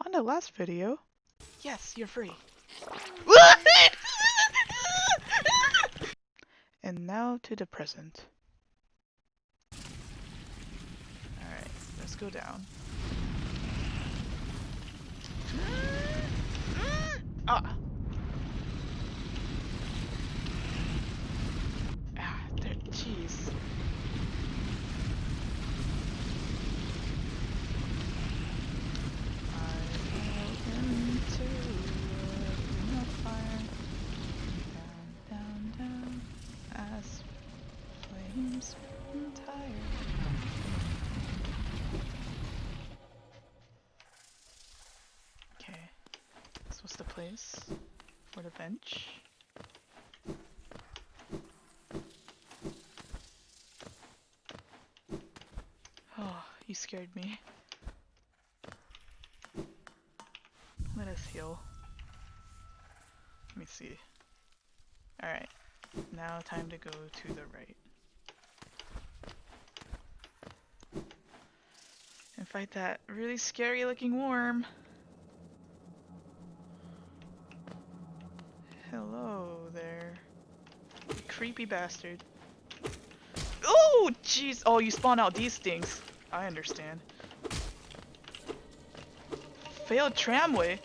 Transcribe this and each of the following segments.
on the last video. Yes, you're free. And now to the present. Alright, let's go down. Ah! Ah, there, jeez. Down, down, as flames entire. Okay, this was the place for the bench. Oh, you scared me. Let us heal. Let me see. Alright, now time to go to the right. And fight that really scary looking worm. Hello there. You creepy bastard. Oh, jeez. Oh, you spawn out these things. I understand. Failed tramway.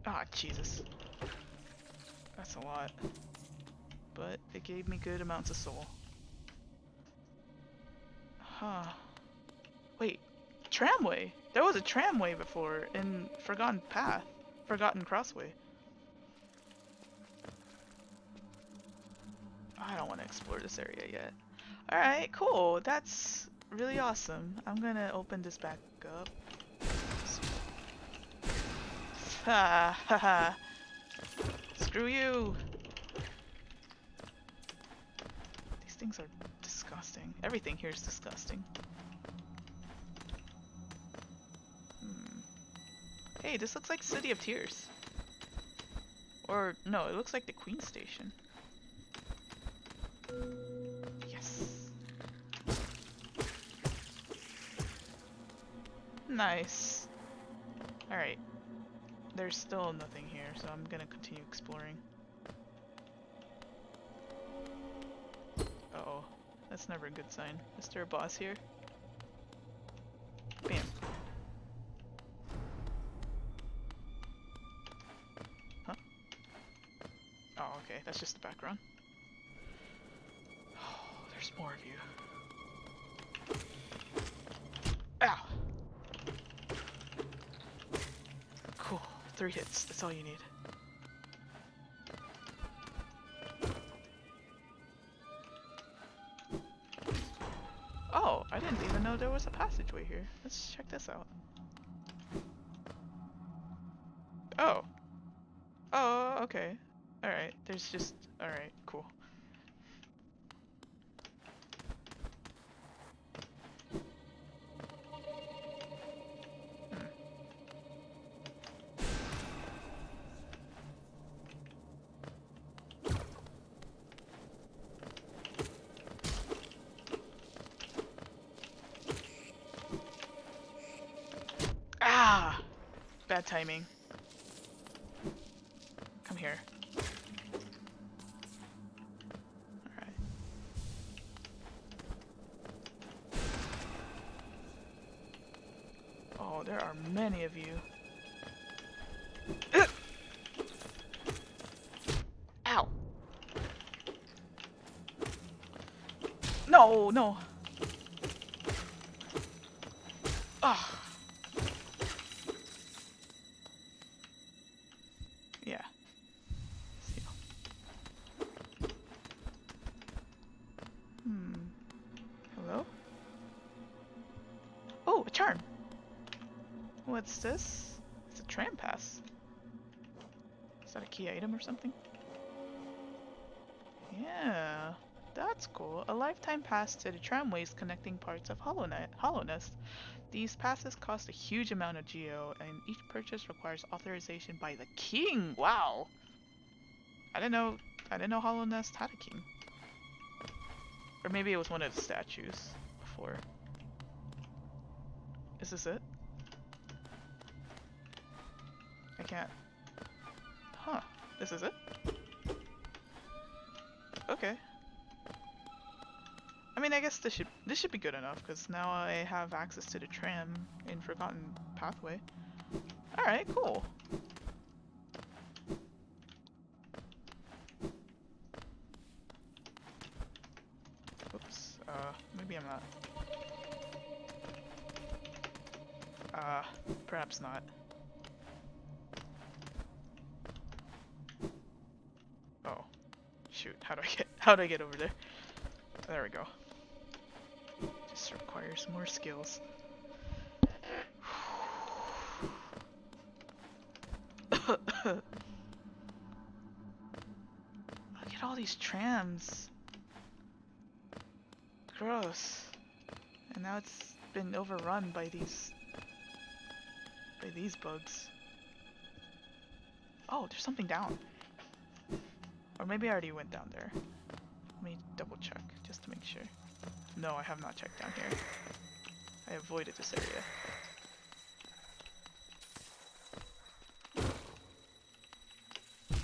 Ah, Jesus. That's a lot. But it gave me good amounts of soul. Huh. Wait. Tramway? There was a tramway before in Forgotten Path. Forgotten Crossway. I don't want to explore this area yet. Alright, cool. That's really awesome. I'm gonna open this back up. Ha ha ha. Screw you. These things are disgusting. Everything here is disgusting. Hey, this looks like City of Tears. Or, no, it looks like the Queen Station. Yes. Nice. Alright. There's still nothing here, so I'm gonna continue exploring. Uh-oh. That's never a good sign. Is there a boss here? Bam. Huh? Oh, okay. That's just the background. Oh, there's more of you. Ow! Cool. 3 hits. That's all you need. Oh, I didn't even know there was a passageway here. Let's check this out. Oh. Oh, okay. Alright, there's just... Alright, cool. Ah! Bad timing. Come here. Alright. Oh, there are many of you. Ow! No, no! Ah! Yeah. Hello? Oh, a charm! What's this? It's a tram pass. Is that a key item or something? Yeah, that's cool. A lifetime pass to the tramways connecting parts of Hollownest. These passes cost a huge amount of geo, and each purchase requires authorization by the king. Wow! I didn't know Hollownest had a king. Or maybe it was one of the statues before. Is this it? can't. Huh. This is it? Okay. I mean, I guess this should be good enough, because now I have access to the tram in Forgotten Pathway. Alright, cool. Oops. Maybe I'm not. Perhaps not. Oh. Shoot, how do I get over there? There we go. Just requires more skills. Look at all these trams. Gross. And now it's been overrun by these bugs. Oh, there's something down. Or maybe I already went down there. Let me double check just to make sure. No, I have not checked down here. I avoided this area.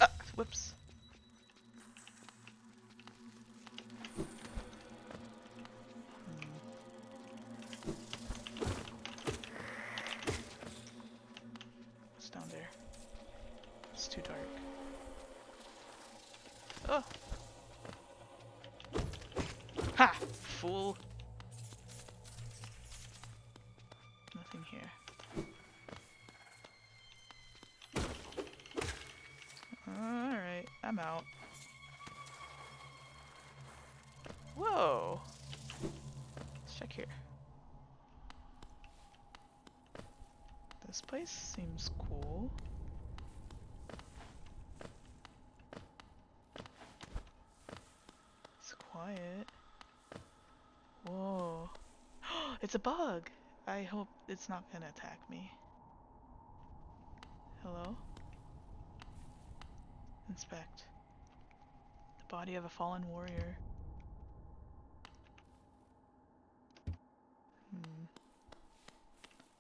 Ah, whoops. What's down there? It's too dark. Oh! Ha! Fool! Nothing here. Alright, I'm out. Whoa! Let's check here. This place seems cool. It's quiet. Whoa. It's a bug! I hope it's not gonna attack me. Hello? Inspect. The body of a fallen warrior.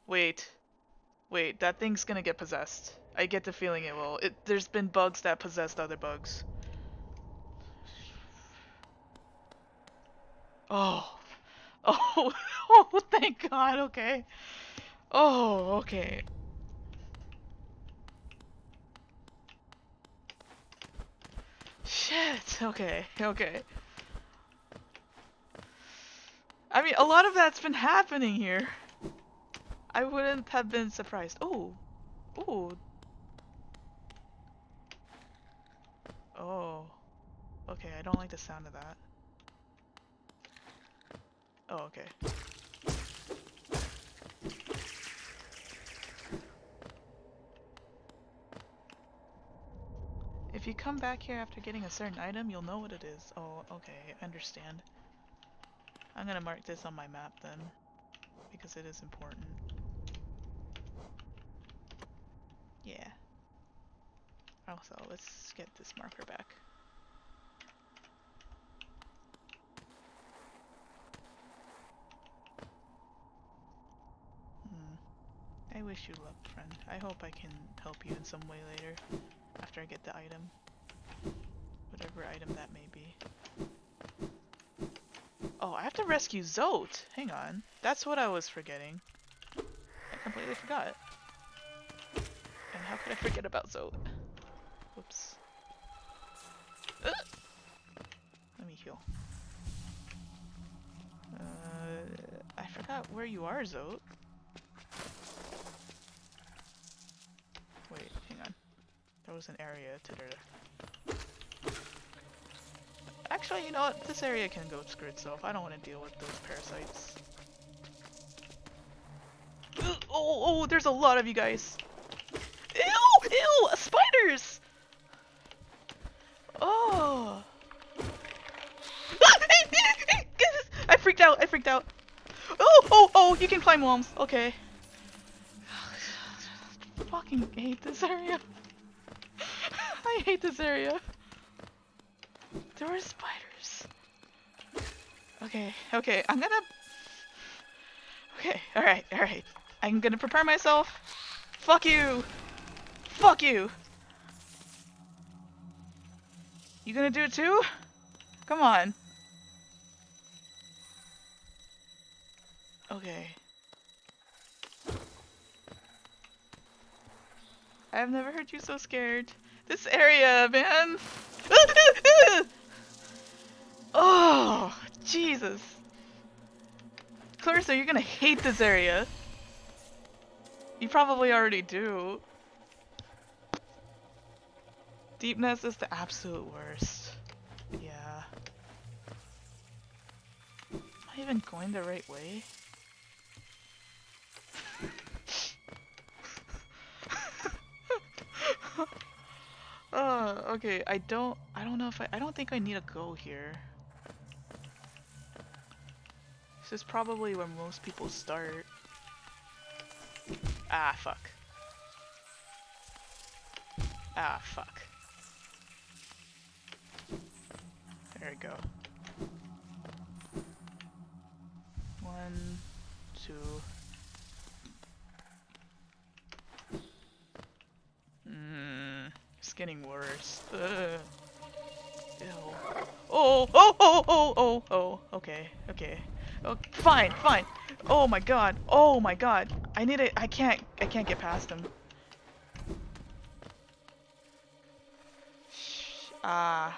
Wait. Wait, that thing's gonna get possessed. I get the feeling it will. There's been bugs that possessed other bugs. Oh. Oh. Oh, thank God, okay. Oh, okay. Shit, okay, okay. I mean, a lot of that's been happening here. I wouldn't have been surprised. Oh. Oh. Oh. Okay, I don't like the sound of that. Oh, okay. If you come back here after getting a certain item, you'll know what it is. Oh, okay, I understand. I'm gonna mark this on my map then, because it is important. Yeah. Also, let's get this marker back. I wish you luck, friend. I hope I can help you in some way later, after I get the item. Whatever item that may be. Oh, I have to rescue Zote! Hang on. That's what I was forgetting. I completely forgot. And how could I forget about Zote? Whoops. Let me heal. I forgot where you are, Zote. Wait, hang on. There was an area to the... Actually, you know what? This area can go screw itself. I don't want to deal with those parasites. Oh, there's a lot of you guys. Ew! Ew! Spiders! Oh! I freaked out! I freaked out! Oh! You can climb walls. Okay. I fucking hate this area. I hate this area. There were spiders. Okay, I'm gonna... Okay, alright. I'm gonna prepare myself. Fuck you! Fuck you! You gonna do it too? Come on. Okay. I've never heard you so scared. This area, man! Oh, Jesus. Clarissa, you're gonna hate this area. You probably already do. Deepness is the absolute worst. Yeah. Am I even going the right way? Okay, I don't know if I don't think I need to go here. This is probably where most people start. Ah, fuck. Ah, fuck. There we go. 1, 2. It's getting worse. Ugh. Ew. Oh, okay, okay. Oh, fine, fine. Oh my god, oh my god. I can't get past him. Ah.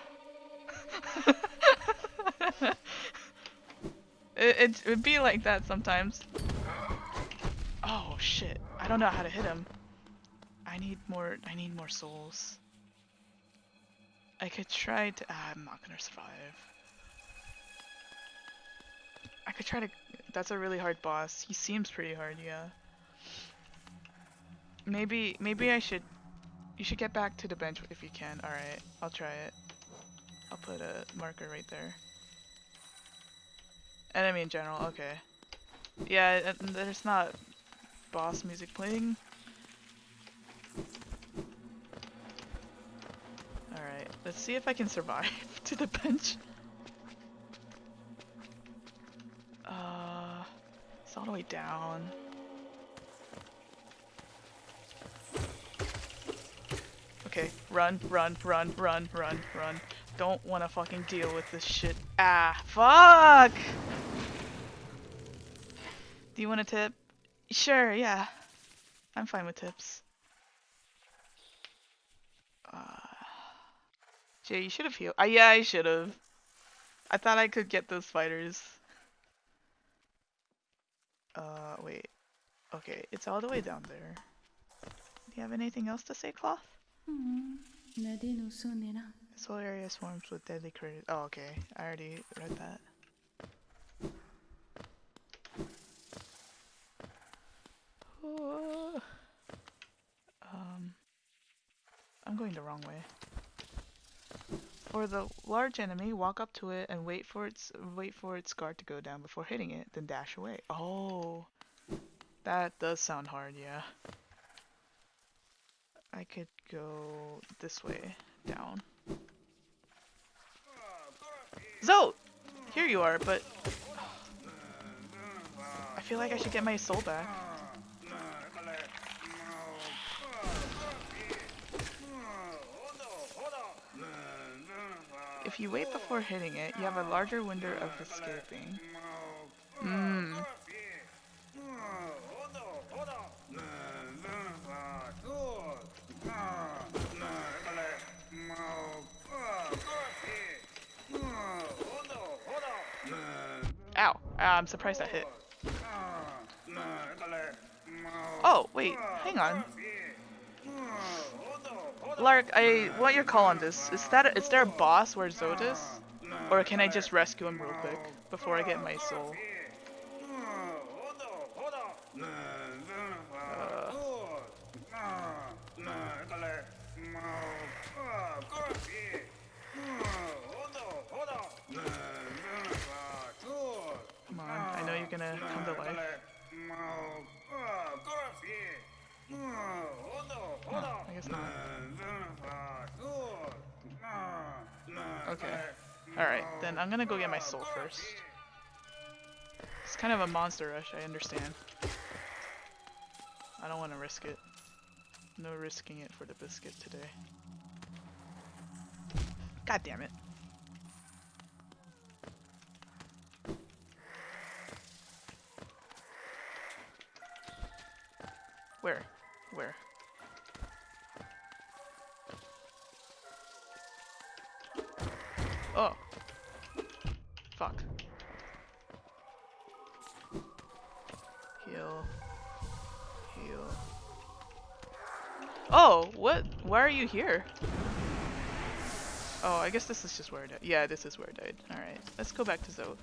It'd be like that sometimes. Oh shit, I don't know how to hit him. I need more souls. I could try to, I'm not gonna survive. I could try to, that's a really hard boss. He seems pretty hard, yeah. Maybe I should, you should get back to the bench if you can. Alright, I'll try it. I'll put a marker right there. Enemy in general, okay. Yeah, there's not boss music playing. Alright, let's see if I can survive to the bench. It's all the way down. Okay, run. Don't wanna fucking deal with this shit. Ah, fuck! Do you want a tip? Sure, yeah. I'm fine with tips. Jay, you should have healed. Yeah, I should have. I thought I could get those fighters. Wait. Okay, it's all the way down there. Do you have anything else to say, Cloth? This whole area swarms with deadly critters. Oh, okay. I already read that. I'm going the wrong way. For the large enemy, walk up to it and wait for its guard to go down before hitting it, then dash away. Oh, that does sound hard, yeah. I could go this way, down. Zote! Here you are, but I feel like I should get my soul back. If you wait before hitting it, you have a larger window of escaping. Ow. I'm surprised that hit. Oh, wait. Hang on. Lark, I want your call on this. Is there a boss where Zote is? Or can I just rescue him real quick before I get my soul? Come on, I know you're gonna come to life. Oh, I guess not. Okay. Alright, then I'm gonna go get my soul first. It's kind of a monster rush, I understand. I don't want to risk it. No risking it for the biscuit today. God damn it. Where? Where? Oh. Fuck. Heal. Heal. Oh, what? Why are you here? Oh, I guess this is just where I died. Yeah, this is where I died. Alright, let's go back to Zote.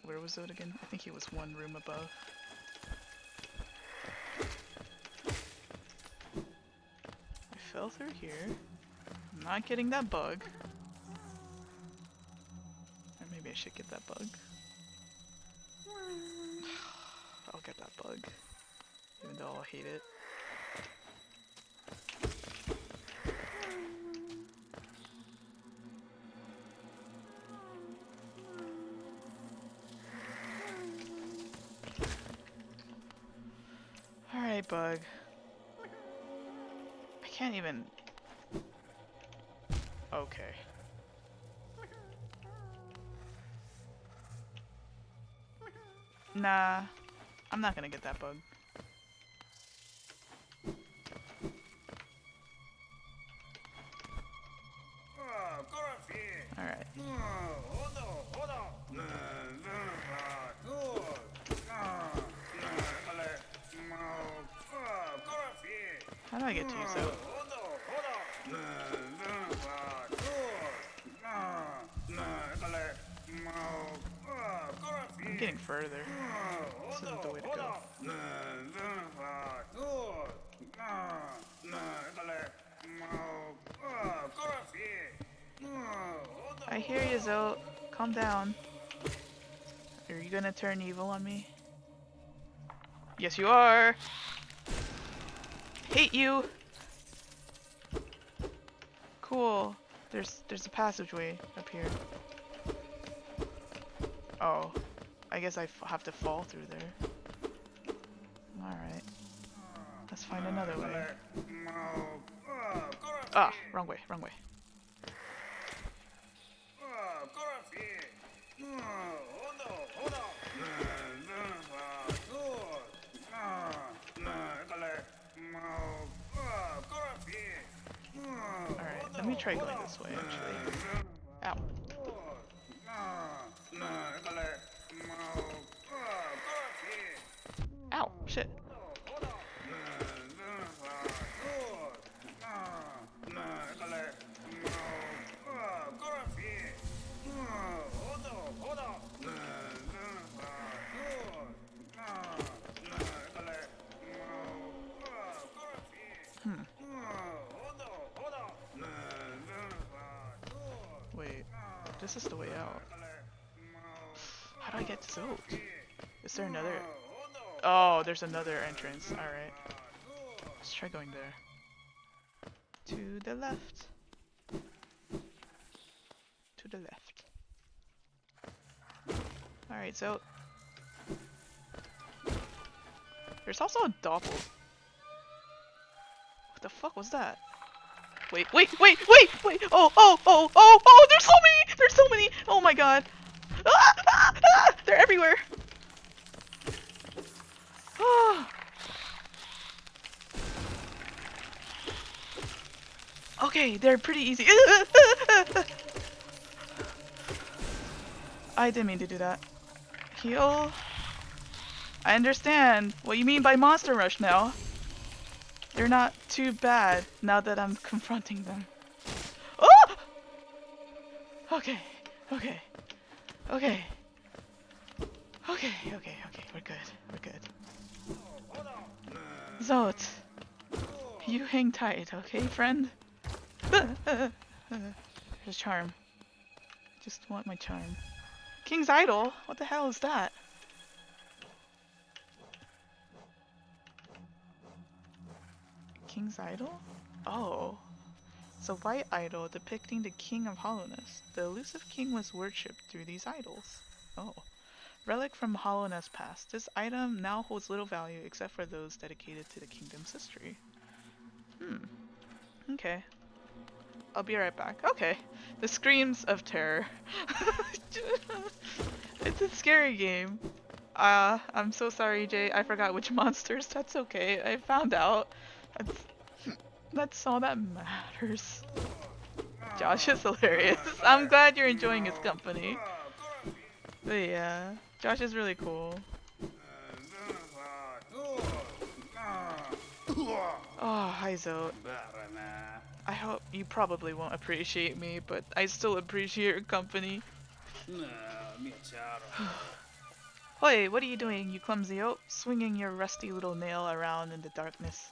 Where was Zote again? I think he was one room above. I fell through here. I'm not getting that bug. Or maybe I should get that bug. I'll get that bug. Even though I'll hate it. Alright, bug. I can't even... Okay. Nah, I'm not gonna get that bug. Alright. How do I get to you, so? I'm getting further. This isn't the way to go. I hear you, Zote. Calm down. Are you gonna turn evil on me? Yes, you are! Hate you! Cool. There's a passageway up here. Oh. I guess I have to fall through there. Alright. Let's find another way. Ah! Wrong way, wrong way. Alright, let me try going this way, actually. Ow. Ow, shit. Wait, this is the way out. How do I get to Zote? Is there another? Oh, there's another entrance. Alright. Let's try going there. To the left. To the left. Alright, so... There's also a doppel. What the fuck was that? Wait! Oh, there's so many! There's so many! Oh my god. They're everywhere! Okay, they're pretty easy. I didn't mean to do that. Heal. I understand what you mean by monster rush now. They're not too bad now that I'm confronting them. Oh! Okay. We're good. Zote, you hang tight, okay, friend? There's charm. Just want my charm. King's Idol? What the hell is that? King's Idol? Oh. It's a white idol depicting the king of Hollowness. The elusive king was worshipped through these idols. Oh. Relic from Hollowness past. This item now holds little value except for those dedicated to the kingdom's history. Hmm. Okay. I'll be right back. Okay. The screams of terror. It's a scary game. I'm so sorry, Jay. I forgot which monsters. That's okay. I found out. That's, that's all that matters. Josh is hilarious. I'm glad you're enjoying his company. But yeah, Josh is really cool. Oh, hi Zote. I hope you probably won't appreciate me, but I still appreciate your company. Hoi, what are you doing, you clumsy oaf? Swinging your rusty little nail around in the darkness.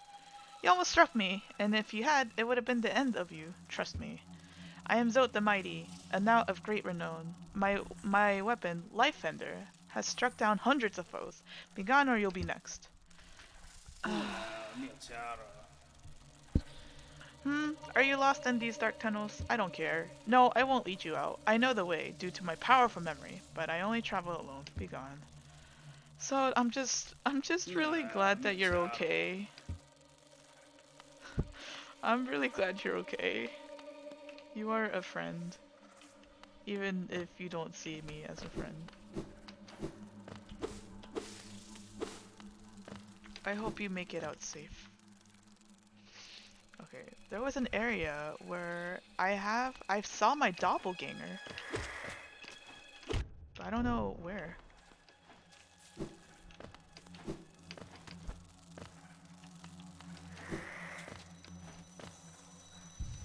You almost struck me, and if you had, it would have been the end of you. Trust me. I am Zote the Mighty, a knout of great renown. My weapon, Life Fender, has struck down hundreds of foes. Begone or you'll be next. Are you lost in these dark tunnels? I don't care. No, I won't lead you out. I know the way, due to my powerful memory, but I only travel alone. Begone. So I'm just really glad that you're okay. I'm really glad you're okay. You are a friend. Even if you don't see me as a friend. I hope you make it out safe. Okay, there was an area where I saw my doppelganger. But I don't know where.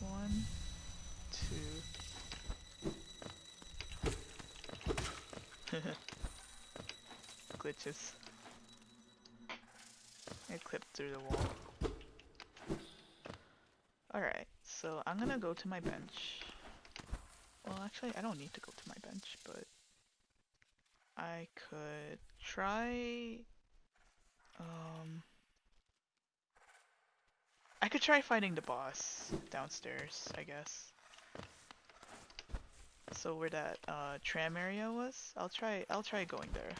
One, two. Glitches. I clipped through the wall. Alright, so I'm gonna go to my bench. Well, actually, I don't need to go to my bench, but I could try. I could try fighting the boss downstairs, I guess. So where that tram area was, I'll try going there.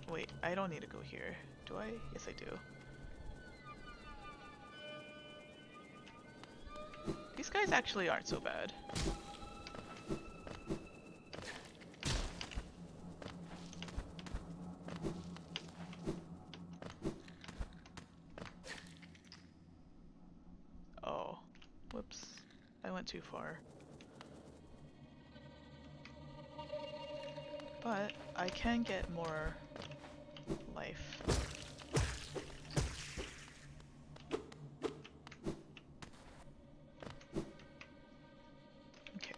Wait, I don't need to go here. Do I? Yes, I do. These guys actually aren't so bad. Oh, whoops. I went too far. But I can get more life. Okay.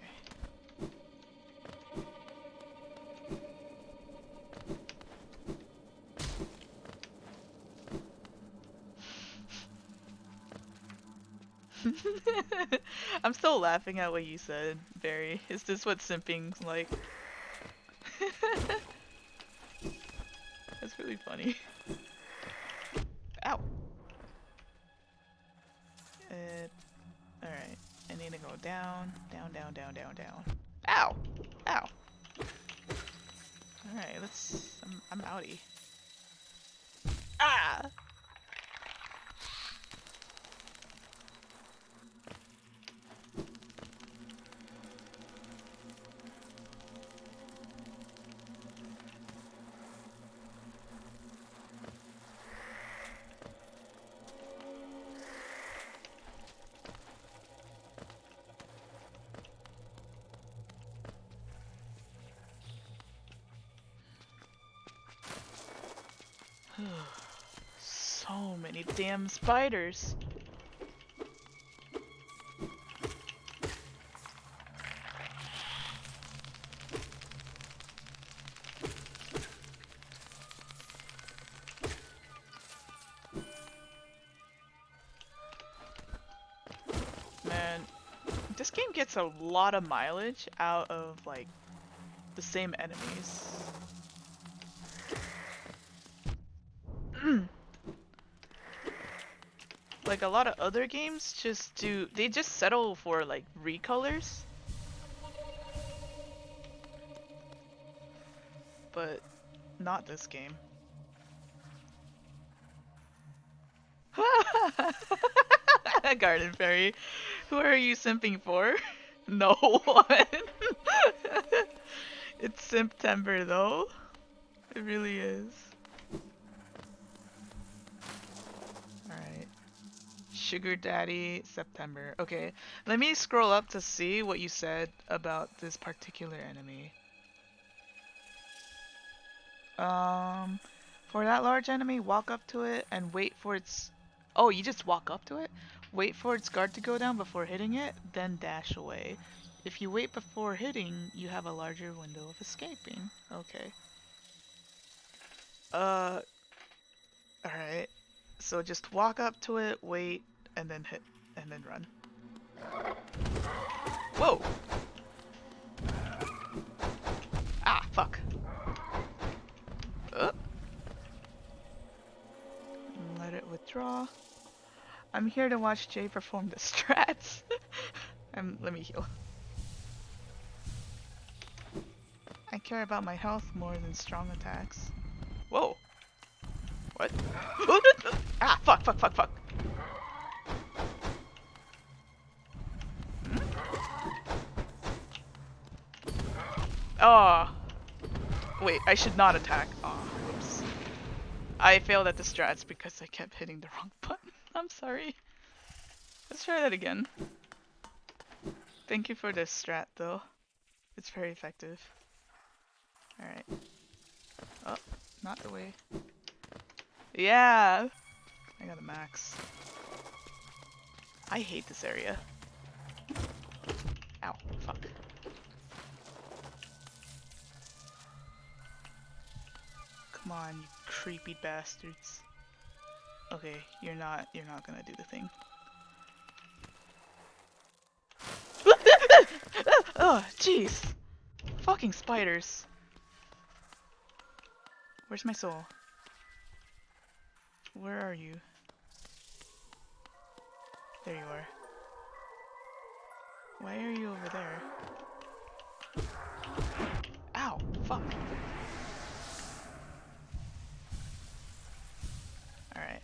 I'm still laughing at what you said, Barry. Is this what simping's like? That's really funny. Ow! Alright. I need to go down, down, down, down, down, down. Ow! Ow! Alright, let's... I'm outie. Ah! So many damn spiders. Man, this game gets a lot of mileage out of like the same enemies. Like a lot of other games they just settle for like recolors, but not this game. Garden Fairy, who are you simping for? No one. It's September though. It really is. Alright. Sugar Daddy, September. Okay, let me scroll up to see what you said about this particular enemy. Um, for that large enemy, walk up to it and wait for its... Oh, you just walk up to it? Wait for its guard to go down before hitting it, then dash away. If you wait before hitting, you have a larger window of escaping. Okay. Alright. So just walk up to it, wait, and then hit, and then run. Whoa! Ah, fuck. Let it withdraw. I'm here to watch Jay perform the strats. Let me heal. I care about my health more than strong attacks. Whoa! What? Ah, fuck, fuck, fuck, fuck. Oh. Wait, I should not attack. Oh, whoops. I failed at the strats because I kept hitting the wrong button. I'm sorry. Let's try that again. Thank you for this strat though. It's very effective. Alright. Oh, not the way. Yeah! I got a max. I hate this area. Ow, fuck. Come on, you creepy bastards. Okay, you're not gonna do the thing. Oh, jeez. Fucking spiders. Where's my soul? Where are you? There you are. Why are you over there? Ow, fuck. Alright.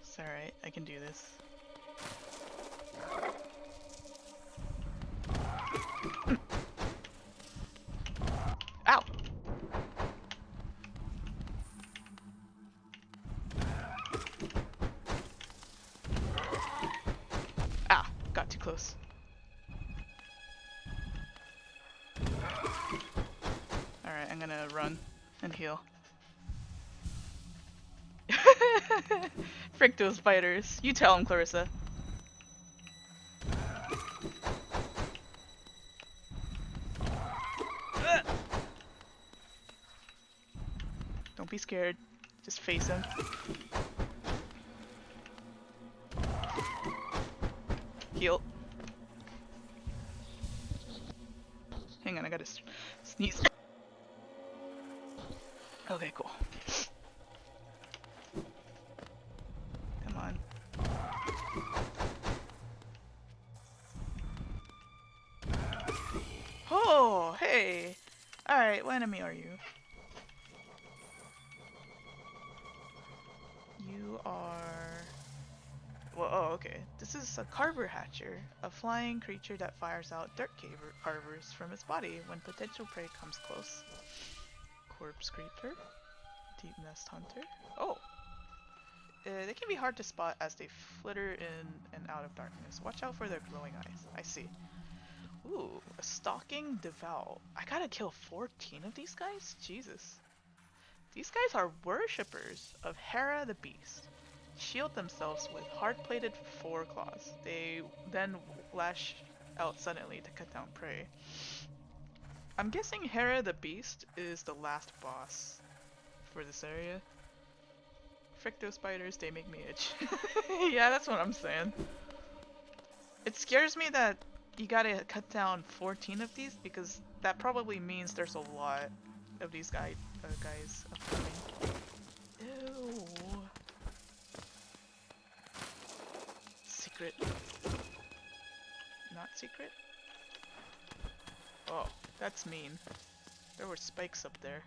It's alright, I can do this. Ow! Ah, got too close. Alright, I'm gonna run and heal. Frick those spiders. You tell him, Clarissa. Don't be scared. Just face him. Heal. Hang on, I gotta sneeze. Okay, cool. Come on. Oh, hey! Alright, what enemy are you? You are... Well, oh, okay. This is a carver hatcher, a flying creature that fires out dirt carvers from its body when potential prey comes close. Corpse creeper, deep nest hunter. Oh! They can be hard to spot as they flitter in and out of darkness. Watch out for their glowing eyes. I see. Ooh, a stalking devout. I gotta kill 14 of these guys? Jesus. These guys are worshippers of Hera the Beast. Shield themselves with hard-plated foreclaws. They then lash out suddenly to cut down prey. I'm guessing Hera the Beast is the last boss for this area. Frick those spiders, they make me itch. Yeah, that's what I'm saying. It scares me that you gotta cut down 14 of these because that probably means there's a lot of these guys upcoming. secret. Not secret? Oh, that's mean. There were spikes up there.